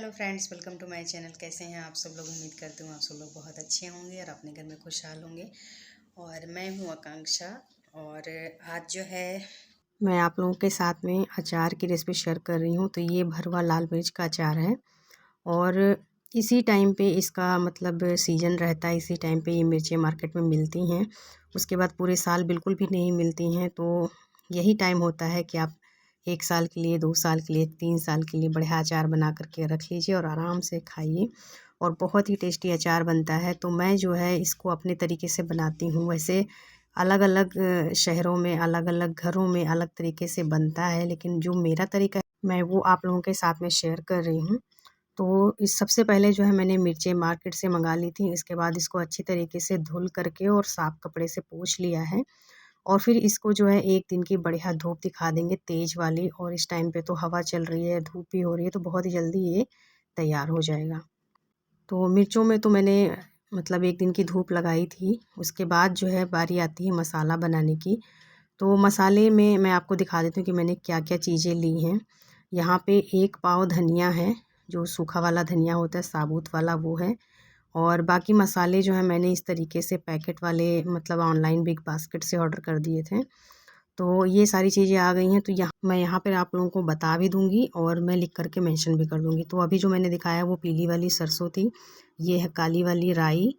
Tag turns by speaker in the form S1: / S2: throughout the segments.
S1: Hello friends, welcome to my channel. कैसे हैं आप सब लोग? उम्मीद करती हूँ आप सब लोग बहुत अच्छे होंगे और अपने घर में खुशहाल होंगे। और मैं हूँ आकांक्षा। और आज जो है मैं आप लोगों के साथ में अचार की रेसिपी शेयर कर रही हूँ। तो ये भरवा लाल मिर्च का अचार है और इसी टाइम पे इसका मतलब सीज़न रहता है। इसी टाइम पे ये मिर्चें मार्केट में मिलती हैं। उसके बाद पूरे साल बिल्कुल भी नहीं मिलती हैं। तो यही टाइम होता है कि आप 1 साल के लिए, 2 साल के लिए, 3 साल के लिए बढ़िया अचार बना कर के रख लीजिए और आराम से खाइए। और बहुत ही टेस्टी अचार बनता है। तो मैं जो है इसको अपने तरीके से बनाती हूँ। वैसे अलग-अलग शहरों में, अलग-अलग घरों में अलग तरीके से बनता है, लेकिन जो मेरा तरीका है मैं वो आप लोगों के साथ में शेयर कर रही हूँ। तो इस सबसे पहले जो है मैंने मिर्चें मार्केट से मंगा ली थी। इसके बाद इसको अच्छी तरीके से धुल करके और साफ़ कपड़े से पोंछ लिया है। और फिर इसको जो है 1 दिन की बढ़िया धूप दिखा देंगे तेज़ वाली। और इस टाइम पे तो हवा चल रही है, धूप भी हो रही है, तो बहुत ही जल्दी ये तैयार हो जाएगा। तो मिर्चों में तो मैंने मतलब 1 दिन की धूप लगाई थी। उसके बाद जो है बारी आती है मसाला बनाने की। तो मसाले में मैं आपको दिखा देती हूँ कि मैंने क्या-क्या चीज़ें ली हैं। यहाँ पे 1 पाव धनिया है, जो सूखा वाला धनिया होता है, साबुत वाला वो है। और बाकी मसाले जो हैं मैंने इस तरीके से पैकेट वाले मतलब ऑनलाइन बिग बास्केट से ऑर्डर कर दिए थे। तो ये सारी चीज़ें आ गई हैं। तो मैं यहाँ पर आप लोगों को बता भी दूँगी और मैं लिख कर के मेंशन भी कर दूँगी। तो अभी जो मैंने दिखाया वो पीली वाली सरसों थी, ये है काली वाली राई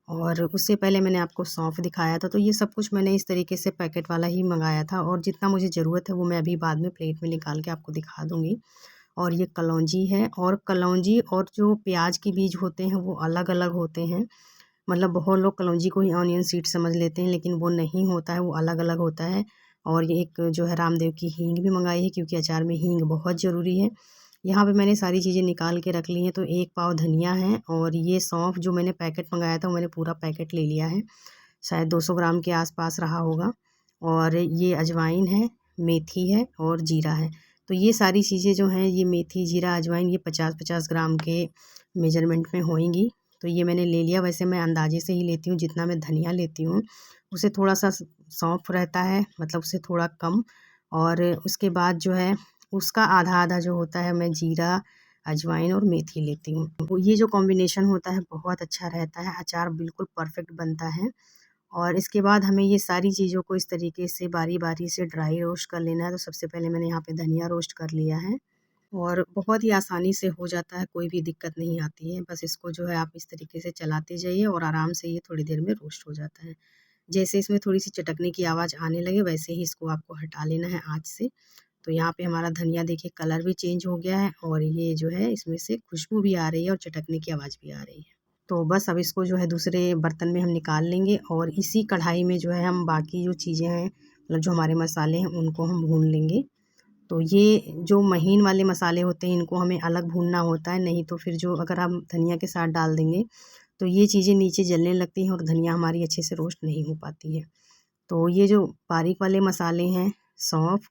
S1: और उससे पहले मैंने आपको सौंफ दिखाया था। तो ये सब कुछ मैंने इस तरीके से पैकेट वाला ही मँगाया था और जितना मुझे ज़रूरत है वो मैं अभी बाद में प्लेट में निकाल के आपको दिखा दूँगी। और ये कलौंजी है और कलौंजी और जो प्याज के बीज होते हैं वो अलग-अलग होते हैं। मतलब बहुत लोग कलौंजी को ही ऑनियन सीड समझ लेते हैं, लेकिन वो नहीं होता है, वो अलग-अलग होता है। और ये एक जो है रामदेव की हींग भी मँगाई है, क्योंकि अचार में हींग बहुत ज़रूरी है। यहाँ पे मैंने सारी चीज़ें निकाल के रख ली हैं। तो 1 पाव धनिया है और ये सौंफ जो मैंने पैकेट मँगाया था वो मैंने पूरा पैकेट ले लिया है। शायद 200 ग्राम के आस-पास रहा होगा। और ये अजवाइन है, मेथी है और जीरा है। तो ये सारी चीज़ें जो हैं, ये मेथी, जीरा, अजवाइन, ये 50-50 ग्राम के मेजरमेंट में होएँगी। तो ये मैंने ले लिया। वैसे मैं अंदाज़े से ही लेती हूँ, जितना मैं धनिया लेती हूँ उससे थोड़ा-सा सौंफ रहता है, मतलब उससे थोड़ा कम। और उसके बाद जो है उसका आधा-आधा जो होता है, मैं जीरा, अजवाइन और मेथी लेती हूँ। तो ये जो कॉम्बिनेशन होता है बहुत अच्छा रहता है, अचार बिल्कुल परफ़ेक्ट बनता है। और इसके बाद हमें ये सारी चीज़ों को इस तरीके से बारी-बारी से ड्राई रोस्ट कर लेना है। तो सबसे पहले मैंने यहाँ पे धनिया रोस्ट कर लिया है और बहुत ही आसानी से हो जाता है, कोई भी दिक्कत नहीं आती है। बस इसको जो है आप इस तरीके से चलाते जाइए और आराम से ये थोड़ी देर में रोस्ट हो जाता है। जैसे इसमें थोड़ी-सी चटकने की आवाज़ आने लगे, वैसे ही इसको आपको हटा लेना है आँच से। तो यहाँ पे हमारा धनिया देखिए कलर भी चेंज हो गया है और ये जो है इसमें से खुशबू भी आ रही है और चटकने की आवाज़ भी आ रही है। तो बस अब इसको जो है दूसरे बर्तन में हम निकाल लेंगे और इसी कढ़ाई में जो है हम बाकी जो चीज़ें हैं, मतलब जो हमारे मसाले हैं उनको हम भून लेंगे। तो ये जो महीन वाले मसाले होते हैं इनको हमें अलग भूनना होता है, नहीं तो फिर जो अगर हम धनिया के साथ डाल देंगे तो ये चीज़ें नीचे जलने लगती हैं और धनिया हमारी अच्छे से रोस्ट नहीं हो पाती है। तो ये जो बारीक वाले मसाले हैं, सौंफ,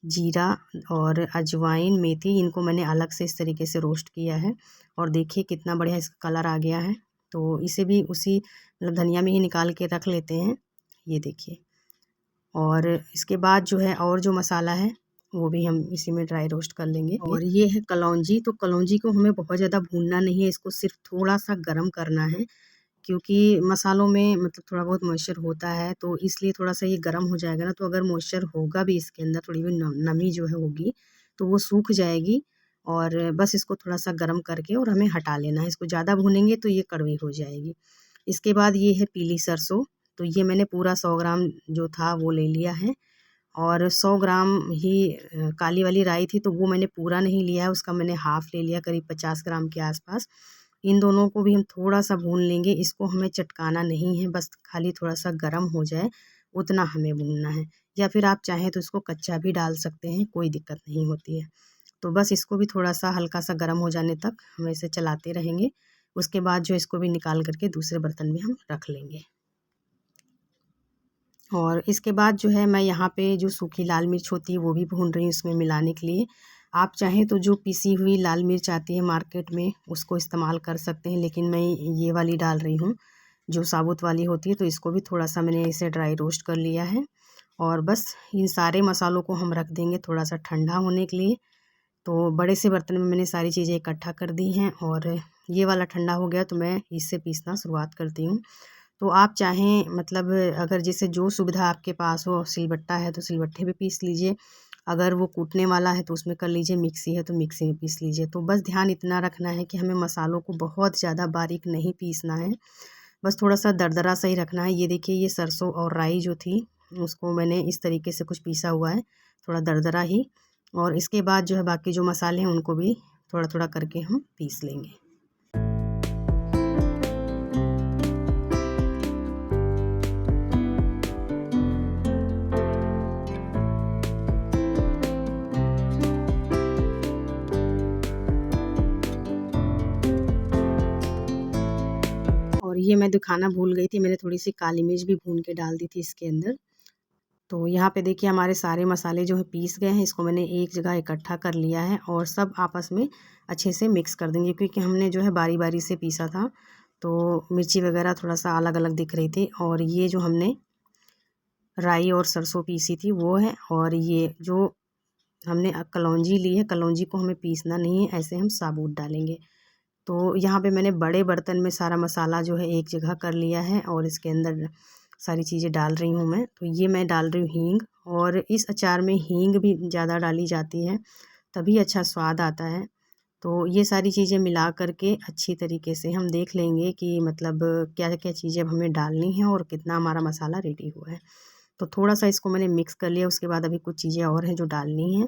S1: जीरा और अजवाइन, मेथी, इनको मैंने अलग से इस तरीके से रोस्ट किया है और देखिए कितना बढ़िया इसका कलर आ गया है। तो इसे भी उसी मतलब धनिया में ही निकाल के रख लेते हैं, ये देखिए। और इसके बाद जो है और जो मसाला है वो भी हम इसी में ड्राई रोस्ट कर लेंगे। और ये है कलौंजी। तो कलौंजी को हमें बहुत ज़्यादा भूनना नहीं है, इसको सिर्फ थोड़ा-सा गरम करना है, क्योंकि मसालों में मतलब थोड़ा बहुत मॉइस्चर होता है, तो इसलिए थोड़ा-सा ये गरम हो जाएगा ना, तो अगर मॉइस्चर होगा भी इसके अंदर, थोड़ी भी नमी जो है होगी, तो वो सूख जाएगी। और बस इसको थोड़ा-सा गरम करके और हमें हटा लेना है। इसको ज़्यादा भूनेंगे तो ये कड़वी हो जाएगी। इसके बाद ये है पीली सरसों। तो ये मैंने पूरा 100 ग्राम जो था वो ले लिया है। और 100 ग्राम ही काली वाली राई थी, तो वो मैंने पूरा नहीं लिया है, उसका मैंने हाफ़ ले लिया, करीब 50 ग्राम के आस-पास। इन दोनों को भी हम थोड़ा-सा भून लेंगे, इसको हमें चटकाना नहीं है, बस खाली थोड़ा-सा गरम हो जाए, उतना हमें भूनना है। या फिर आप चाहें तो इसको कच्चा भी डाल सकते हैं, कोई दिक्कत नहीं होती है। तो बस इसको भी थोड़ा-सा हल्का-सा गरम हो जाने तक हम इसे चलाते रहेंगे। उसके बाद जो इसको भी निकाल कर के दूसरे बर्तन में हम रख लेंगे। और इसके बाद जो है मैं यहाँ पे जो सूखी लाल मिर्च होती है वो भी भून रही हूँ इसमें मिलाने के लिए। आप चाहें तो जो पिसी हुई लाल मिर्च आती है मार्केट में उसको इस्तेमाल कर सकते हैं, लेकिन मैं ये वाली डाल रही हूँ जो साबुत वाली होती है। तो इसको भी थोड़ा-सा मैंने इसे ड्राई रोस्ट कर लिया है और बस इन सारे मसालों को हम रख देंगे थोड़ा-सा ठंडा होने के लिए। तो बड़े से बर्तन में मैंने सारी चीज़ें इकट्ठा कर दी हैं और ये वाला ठंडा हो गया तो मैं इससे पीसना शुरुआत करती हूँ। तो आप चाहें मतलब अगर जैसे जो सुविधा आपके पास हो, सिलबट्टा है तो सिलबट्टे पे पीस लीजिए, अगर वो कूटने वाला है तो उसमें कर लीजिए, मिक्सी है तो मिक्सी में पीस लीजिए। तो बस ध्यान इतना रखना है कि हमें मसालों को बहुत ज़्यादा बारीक नहीं पीसना है, बस थोड़ा-सा दरदरा सा ही रखना है। ये देखिए, ये सरसों और राई जो थी उसको मैंने इस तरीके से कुछ पीसा हुआ है, थोड़ा दरदरा ही। और इसके बाद जो है बाकी जो मसाले हैं उनको भी थोड़ा-थोड़ा करके हम पीस लेंगे। और ये मैं दिखाना भूल गई थी, मैंने थोड़ी-सी काली मिर्च भी भून के डाल दी थी इसके अंदर। तो यहाँ पे देखिए हमारे सारे मसाले जो है पीस गए हैं, इसको मैंने एक जगह इकट्ठा कर लिया है और सब आपस में अच्छे से मिक्स कर देंगे, क्योंकि हमने जो है बारी-बारी से पीसा था तो मिर्ची वगैरह थोड़ा-सा अलग-अलग दिख रही थी। और ये जो हमने राई और सरसों पीसी थी वो है, और ये जो हमने कलौंजी ली है, कलौंजी को हमें पीसना नहीं है, ऐसे हम साबुत डालेंगे। तो यहाँ पे मैंने बड़े बर्तन में सारा मसाला जो है एक जगह कर लिया है और इसके अंदर सारी चीज़ें डाल रही हूँ मैं। तो ये मैं डाल रही हूँ हींग, और इस अचार में हींग भी ज़्यादा डाली जाती है, तभी अच्छा स्वाद आता है। तो ये सारी चीज़ें मिला कर के अच्छी तरीके से हम देख लेंगे कि मतलब क्या-क्या चीज़ें अब हमें डालनी है और कितना हमारा मसाला रेडी हुआ है। तो थोड़ा-सा इसको मैंने मिक्स कर लिया, उसके बाद अभी कुछ चीज़ें और हैं जो डालनी हैं।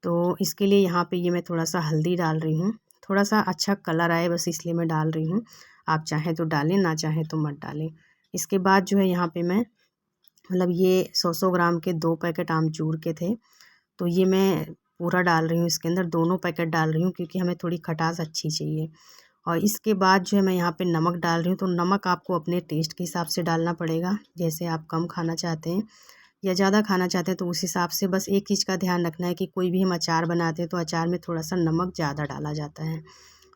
S1: तो इसके लिए यहाँ पे ये मैं थोड़ा-सा हल्दी डाल रही हूँ, थोड़ा-सा अच्छा कलर आए बस इसलिए मैं डाल रही हूँ। आप चाहें तो डालें, ना चाहें तो मत डालें। इसके बाद जो है यहाँ पे मैं मतलब ये 100-100 ग्राम के 2 पैकेट आमचूर के थे, तो ये मैं पूरा डाल रही हूँ इसके अंदर, दोनों पैकेट डाल रही हूँ क्योंकि हमें थोड़ी खटास अच्छी चाहिए। और इसके बाद जो है मैं यहाँ पे नमक डाल रही हूँ, तो नमक आपको अपने टेस्ट के हिसाब से डालना पड़ेगा, जैसे आप कम खाना चाहते हैं या ज़्यादा खाना चाहते हैं तो उस हिसाब से। बस एक चीज़ का ध्यान रखना है कि कोई भी हम अचार बनाते हैं तो अचार में थोड़ा-सा नमक ज़्यादा डाला जाता है,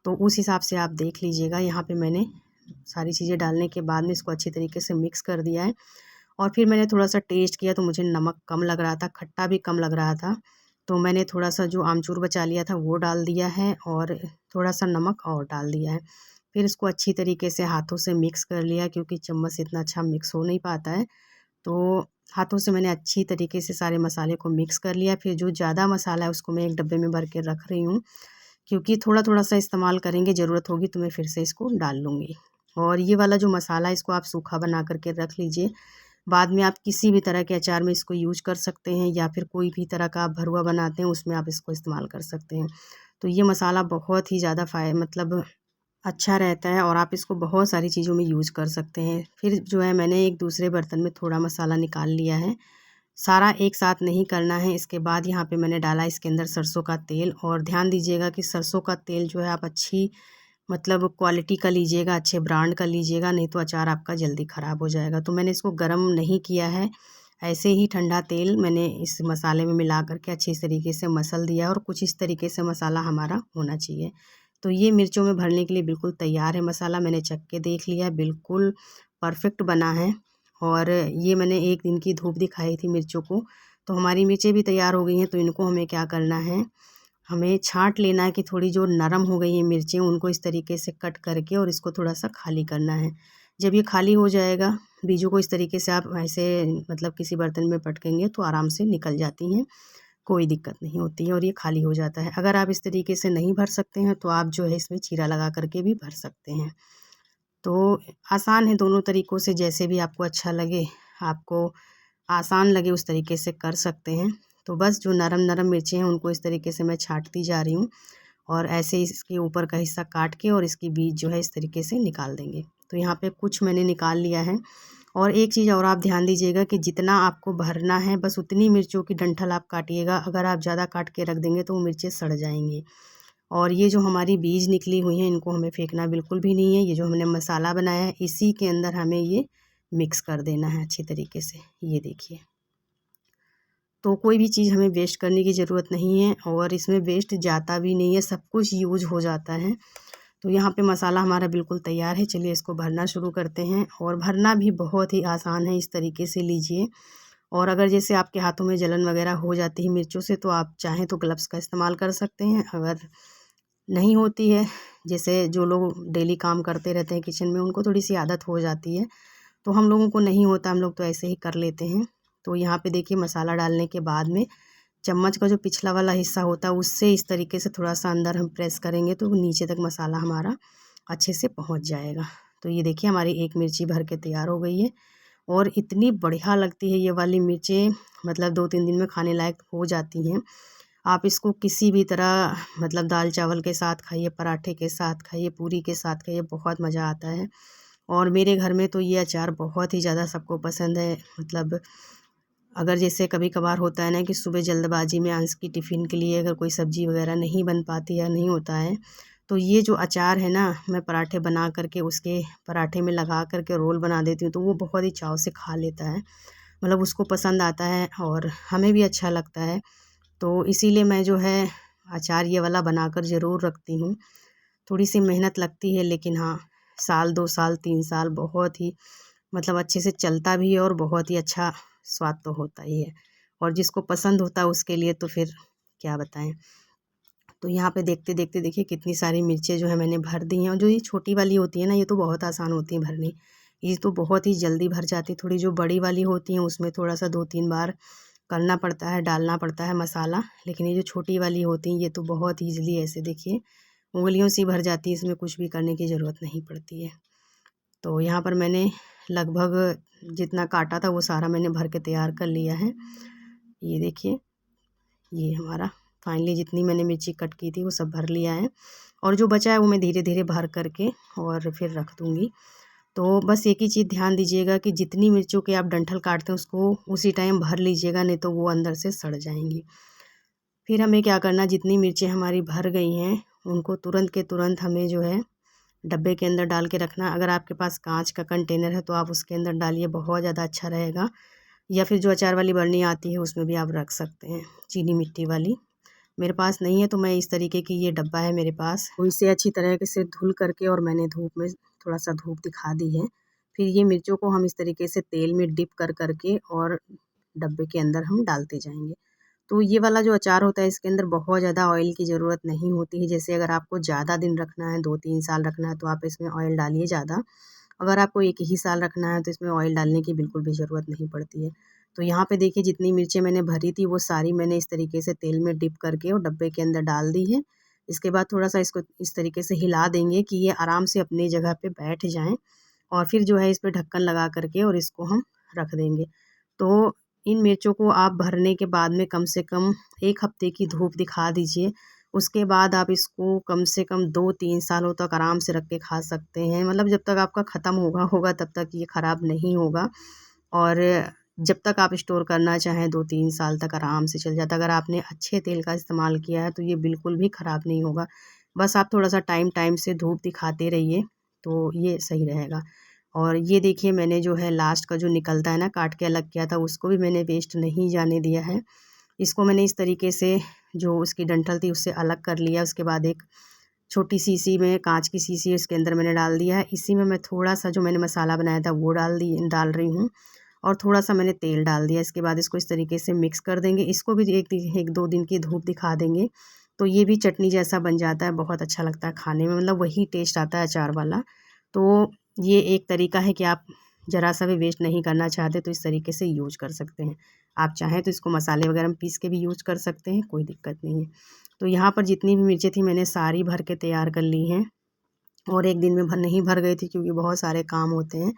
S1: तो उस हिसाब से आप देख लीजिएगा। यहाँ पे मैंने सारी चीज़ें डालने के बाद में इसको अच्छी तरीके से मिक्स कर दिया है, और फिर मैंने थोड़ा-सा टेस्ट किया तो मुझे नमक कम लग रहा था, खट्टा भी कम लग रहा था, तो मैंने थोड़ा-सा जो आमचूर बचा लिया था वो डाल दिया है और थोड़ा-सा नमक और डाल दिया है। फिर इसको अच्छी तरीके से हाथों से मिक्स कर लिया, क्योंकि चम्मच से इतना अच्छा मिक्स हो नहीं पाता है। तो हाथों से मैंने अच्छी तरीके से सारे मसाले को मिक्स कर लिया। फिर जो ज़्यादा मसाला है उसको मैं एक डब्बे में भर के रख रही हूँ, क्योंकि थोड़ा-थोड़ा सा इस्तेमाल करेंगे, ज़रूरत होगी तो मैं फिर से इसको डाल लूँगी। और ये वाला जो मसाला है इसको आप सूखा बना कर के रख लीजिए, बाद में आप किसी भी तरह के अचार में इसको यूज़ कर सकते हैं, या फिर कोई भी तरह का आप भरुआ बनाते हैं उसमें आप इसको इस्तेमाल कर सकते हैं। तो ये मसाला बहुत ही ज़्यादा मतलब अच्छा रहता है और आप इसको बहुत सारी चीज़ों में यूज़ कर सकते हैं। फिर जो है मैंने एक दूसरे बर्तन में थोड़ा मसाला निकाल लिया है, सारा एक साथ नहीं करना है। इसके बाद यहाँ पे मैंने डाला इसके अंदर सरसों का तेल, और ध्यान दीजिएगा कि सरसों का तेल जो है आप अच्छी मतलब क्वालिटी का लीजिएगा, अच्छे ब्रांड का लीजिएगा, नहीं तो अचार आपका जल्दी ख़राब हो जाएगा। तो मैंने इसको गरम नहीं किया है, ऐसे ही ठंडा तेल मैंने इस मसाले में मिला कर के अच्छी तरीके से मसल दिया, और कुछ इस तरीके से मसाला हमारा होना चाहिए। तो ये मिर्चों में भरने के लिए बिल्कुल तैयार है मसाला, मैंने चख के देख लिया, बिल्कुल परफ़ेक्ट बना है। और ये मैंने 1 दिन की धूप दिखाई थी मिर्चों को, तो हमारी मिर्चें भी तैयार हो गई हैं। तो इनको हमें क्या करना है, हमें छाँट लेना है कि थोड़ी जो नरम हो गई हैं मिर्चें उनको इस तरीके से कट करके और इसको थोड़ा-सा खाली करना है। जब ये खाली हो जाएगा, बीजों को इस तरीके से आप ऐसे मतलब किसी बर्तन में पटकेंगे तो आराम से निकल जाती हैं, कोई दिक्कत नहीं होती है और ये खाली हो जाता है। अगर आप इस तरीके से नहीं भर सकते हैं तो आप जो है इसमें चीरा लगा कर के भी भर सकते हैं। तो आसान है दोनों तरीक़ों से, जैसे भी आपको अच्छा लगे, आपको आसान लगे उस तरीके से कर सकते हैं। तो बस जो नरम-नरम मिर्चें हैं उनको इस तरीके से मैं छाँटती जा रही हूँ, और ऐसे इसके ऊपर का हिस्सा काट के और इसकी बीज जो है इस तरीके से निकाल देंगे। तो यहाँ पे कुछ मैंने निकाल लिया है। और एक चीज़ और आप ध्यान दीजिएगा कि जितना आपको भरना है बस उतनी मिर्चों की डंठल आप काटिएगा, अगर आप ज़्यादा काट के रख देंगे तो वो मिर्चें सड़ जाएँगी। और ये जो हमारी बीज निकली हुई हैं इनको हमें फेंकना बिल्कुल भी नहीं है। ये जो हमने मसाला बनाया है इसी के अंदर हमें ये मिक्स कर देना है अच्छी तरीके से, ये देखिए। तो कोई भी चीज़ हमें वेस्ट करने की ज़रूरत नहीं है, और इसमें वेस्ट जाता भी नहीं है, सब कुछ यूज़ हो जाता है। तो यहाँ पे मसाला हमारा बिल्कुल तैयार है, चलिए इसको भरना शुरू करते हैं। और भरना भी बहुत ही आसान है, इस तरीके से लीजिए और अगर जैसे आपके हाथों में जलन वगैरह हो जाती है मिर्चों से, तो आप चाहें तो ग्लव्स का इस्तेमाल कर सकते हैं। अगर नहीं होती है, जैसे जो लोग डेली काम करते रहते हैं किचन में, उनको थोड़ी सी आदत हो जाती है, तो हम लोगों को नहीं होता, हम लोग तो ऐसे ही कर लेते हैं। तो यहाँ पे देखिए मसाला डालने के बाद में चम्मच का जो पिछला वाला हिस्सा होता है उससे इस तरीके से थोड़ा सा अंदर हम प्रेस करेंगे तो नीचे तक मसाला हमारा अच्छे से पहुँच जाएगा। तो ये देखिए हमारी एक मिर्ची भर के तैयार हो गई है और इतनी बढ़िया लगती है ये वाली मिर्चें, मतलब 2-3 दिन में खाने लायक हो जाती हैं। आप इसको किसी भी तरह, मतलब दाल चावल के साथ खाइए, पराठे के साथ खाइए, पूरी के साथ खाइए, बहुत मज़ा आता है। और मेरे घर में तो ये अचार बहुत ही ज़्यादा सबको पसंद है। मतलब अगर जैसे कभी कभार होता है ना कि सुबह जल्दबाजी में अंश की टिफ़िन के लिए अगर कोई सब्ज़ी वगैरह नहीं बन पाती या नहीं होता है, तो ये जो अचार है ना, मैं पराठे बना करके उसके पराठे में लगा करके रोल बना देती हूँ, तो वो बहुत ही चाव से खा लेता है। मतलब उसको पसंद आता है और हमें भी अच्छा लगता है। तो इसीलिए मैं जो है अचार ये वाला बनाकर ज़रूर रखती हूँ। थोड़ी सी मेहनत लगती है, लेकिन हाँ, साल 2 साल 3 साल बहुत ही, मतलब अच्छे से चलता भी है और बहुत ही अच्छा स्वाद तो होता ही है। और जिसको पसंद होता है उसके लिए तो फिर क्या बताएँ। तो यहाँ पे देखते-देखते देखिए कितनी सारी मिर्चें जो है मैंने भर दी हैं, और जो ये छोटी वाली होती है ना, ये तो बहुत आसान होती हैं भरनी। ये तो बहुत ही जल्दी भर जाती है। थोड़ी जो बड़ी वाली होती हैं उसमें थोड़ा-सा 2-3 बार करना पड़ता है, डालना पड़ता है मसाला। लेकिन ये जो छोटी वाली होती हैं ये तो बहुत ईज़िली ऐसे देखिए उँगलियों से ही भर जाती है, इसमें कुछ भी करने की ज़रूरत नहीं पड़ती है। तो यहाँ पर मैंने लगभग जितना काटा था वो सारा मैंने भर के तैयार कर लिया है। ये देखिए, ये हमारा फाइनली जितनी मैंने मिर्ची कट की थी वो सब भर लिया है, और जो बचा है वो मैं धीरे-धीरे भर करके और फिर रख दूँगी। तो बस एक ही चीज़ ध्यान दीजिएगा कि जितनी मिर्चों के आप डंठल काटते हैं उसको उसी टाइम भर लीजिएगा, नहीं तो वो अंदर से सड़ जाएँगी। फिर हमें क्या करना, जितनी मिर्चें हमारी भर गई हैं उनको तुरंत के तुरंत हमें जो है डब्बे के अंदर डाल के रखना। अगर आपके पास कांच का कंटेनर है तो आप उसके अंदर डालिए, बहुत ज़्यादा अच्छा रहेगा। या फिर जो अचार वाली बरनी आती है उसमें भी आप रख सकते हैं, चीनी मिट्टी वाली। मेरे पास नहीं है तो मैं इस तरीके की ये डब्बा है मेरे पास, तो इसे अच्छी तरह से धुल करके और मैंने धूप में थोड़ा सा धूप दिखा दी है। फिर ये मिर्चों को हम इस तरीके से तेल में डिप कर करके और डब्बे के अंदर हम डालते जाएंगे। तो ये वाला जो अचार होता है इसके अंदर बहुत ज़्यादा ऑयल की ज़रूरत नहीं होती है। जैसे अगर आपको ज़्यादा दिन रखना है, 2-3 साल रखना है, तो आप इसमें ऑयल डालिए ज़्यादा। अगर आपको 1 ही साल रखना है तो इसमें ऑयल डालने की बिल्कुल भी ज़रूरत नहीं पड़ती है। तो यहाँ पे देखिए जितनी मिर्चें मैंने भरी थी वो सारी मैंने इस तरीके से तेल में डिप करके और डब्बे के अंदर डाल दी है। इसके बाद थोड़ा-सा इसको इस तरीके से हिला देंगे कि ये आराम से अपनी जगह पे बैठ जाएँ, और फिर जो है इस पे ढक्कन लगा करके और इसको हम रख देंगे। तो इन मिर्चों को आप भरने के बाद में कम से कम 1 हफ्ते की धूप दिखा दीजिए। उसके बाद आप इसको कम से कम 2-3 सालों तक आराम से रख के खा सकते हैं। मतलब जब तक आपका ख़त्म होगा तब तक ये ख़राब नहीं होगा, और जब तक आप स्टोर करना चाहें 2-3 साल तक आराम से चल जाता है। अगर आपने अच्छे तेल का इस्तेमाल किया है तो ये बिल्कुल भी ख़राब नहीं होगा। बस आप थोड़ा-सा टाइम से धूप दिखाते रहिए, तो ये सही रहेगा। और ये देखिए मैंने जो है लास्ट का जो निकलता है ना, काट के अलग किया था, उसको भी मैंने वेस्ट नहीं जाने दिया है। इसको मैंने इस तरीके से जो उसकी डंठल थी उससे अलग कर लिया। उसके बाद एक छोटी शीशी में, काँच की शीशी है, इसके अंदर मैंने डाल दिया है। इसी में मैं थोड़ा-सा जो मैंने मसाला बनाया था वो डाल रही हूँ, और थोड़ा-सा मैंने तेल डाल दिया। इसके बाद इसको इस तरीके से मिक्स कर देंगे। इसको भी 1-2 दिन की धूप दिखा देंगे, तो ये भी चटनी जैसा बन जाता है, बहुत अच्छा लगता है खाने में, मतलब वही टेस्ट आता है अचार वाला। तो ये एक तरीका है कि आप ज़रा-सा भी वेस्ट नहीं करना चाहते तो इस तरीके से यूज़ कर सकते हैं। आप चाहें तो इसको मसाले वगैरह में पीस के भी यूज़ कर सकते हैं, कोई दिक्कत नहीं है। तो यहाँ पर जितनी भी मिर्चें थी मैंने सारी भर के तैयार कर ली हैं, और एक दिन में नहीं भर गई थी क्योंकि बहुत सारे काम होते हैं।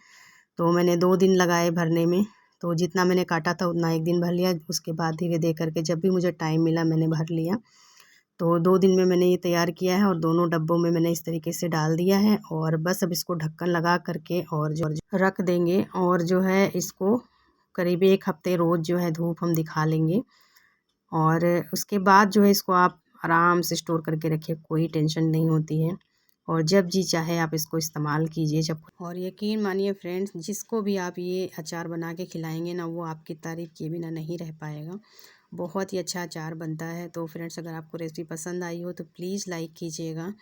S1: तो मैंने 2 दिन लगाए भरने में, तो जितना मैंने काटा था उतना 1 दिन भर लिया, उसके बाद धीरे दे करके जब भी मुझे टाइम मिला मैंने भर लिया। तो 2 दिन में मैंने ये तैयार किया है, और दोनों डब्बों में मैंने इस तरीके से डाल दिया है, और बस अब इसको ढक्कन लगा करके और जो रख देंगे, और जो है इसको करीब 1 हफ्ते रोज़ जो है धूप हम दिखा लेंगे, और उसके बाद जो है इसको आप आराम से स्टोर करके रखिए, कोई टेंशन नहीं होती है, और जब जी चाहे आप इसको इस्तेमाल कीजिए जब। और यकीन मानिए फ्रेंड्स, जिसको भी आप ये अचार बना के खिलाएंगे ना, वो आपकी तारीफ़ किए बिना नहीं रह पाएगा। बहुत ही अच्छा अचार बनता है। तो फ्रेंड्स, अगर आपको रेसिपी पसंद आई हो तो प्लीज़ लाइक कीजिएगा,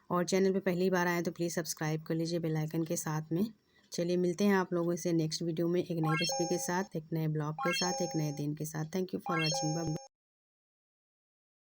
S1: और चैनल पे पहली बार आए तो प्लीज़ सब्सक्राइब कर लीजिए बेल आइकन के साथ में। चलिए मिलते हैं आप लोगों से नेक्स्ट वीडियो में एक नई रेसिपी के साथ, एक नए ब्लॉग के साथ, एक नए दिन के साथ। Thank you for watching. Bye.